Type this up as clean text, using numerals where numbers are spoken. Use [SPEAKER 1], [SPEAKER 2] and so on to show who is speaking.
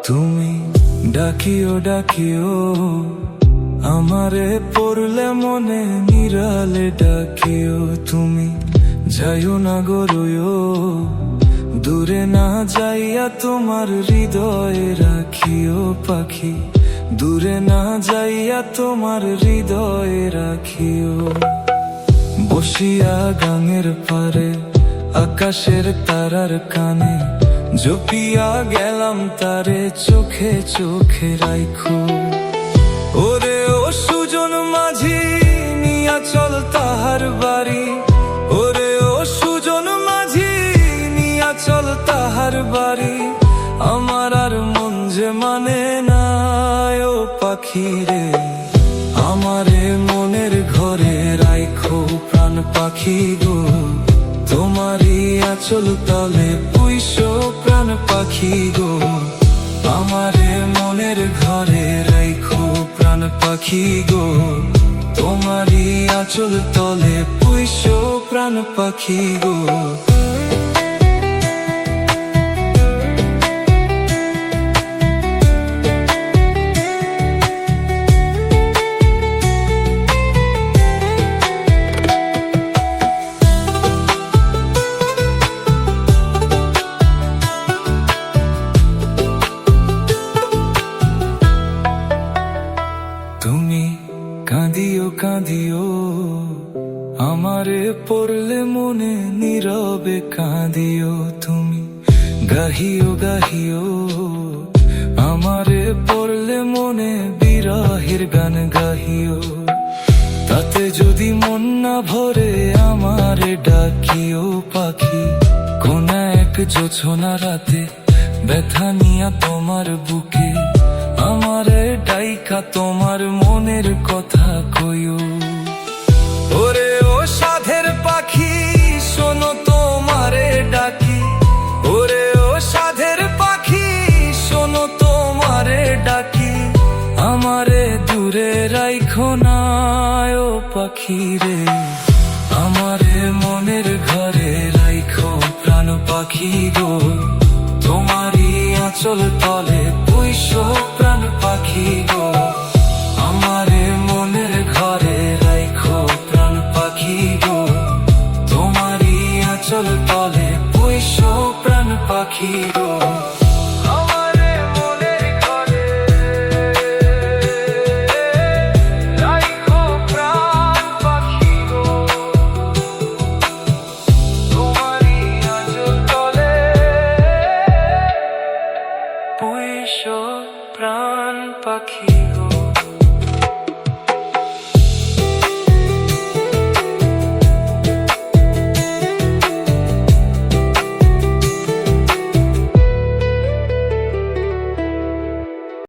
[SPEAKER 1] তুমি ডাকিও ডাকিও আমারে পড়লে মনে নিরালে ডাকিও। তুমি যাইও না গরুয়ো দূরে না যাইয়া তোমার হৃদয়ে রাখিও পাখি, দূরে না যাইয়া তোমার হৃদয়ে রাখিও। বসিয়া গাঙের পারে আকাশের তারার কানে জপিয়া গেলাম তারে চোখে চোখে রাইখো। ওরে ও সুজন মাঝি নিয়া চল তাহার বাড়ি, ওরে ও সুজন মাঝি নিয়া চল তাহার বাড়ি। আমার আর মন যে মানে না ও পাখি রে, আমারে মনের ঘরে রাইখো প্রাণ পাখি গো। তোমারই আঁচল তলে পুইশো প্রাণ পাখি গো, আমারে মনের ঘরে রাইখো প্রাণ পাখি গো। তোমারই আঁচল তলে পুইশো প্রাণ পাখি গো। তুমি কাঁদিও কাঁদিও আমারে পড়লে মনে নীরবে কাঁদিও। তুমি গাহিও গাহিও আমারে পড়লে মনে বিরহের গান গাহিও। তাতে যদি মন না ভরে আমারে ডাকিও পাখি, কোন এক জোছনা রাতে ব্যথা নিয়া তোমার বুকে আমারে ডাইকা তোমার মনের কথা কইও। ওরে ও সাধের পাখি শোনো তোমারে ডাকি, ওরে ও সাধের পাখি শোনো তোমারে ডাকি। আমারে দূরে রাইখো না ও পাখি রে, আমারে মনের ঘরে রাইখো প্রাণ পাখি গো। তোমারই আঁচল তলে পুইশো প্রাণ পাখি গো, আমারে মনের ঘরে রাইখো প্রাণ পাখি গো। তোমারই আঁচল তলে পুইশো প্রাণ পাখি গো। পুইশো প্রাণ পাখি গো।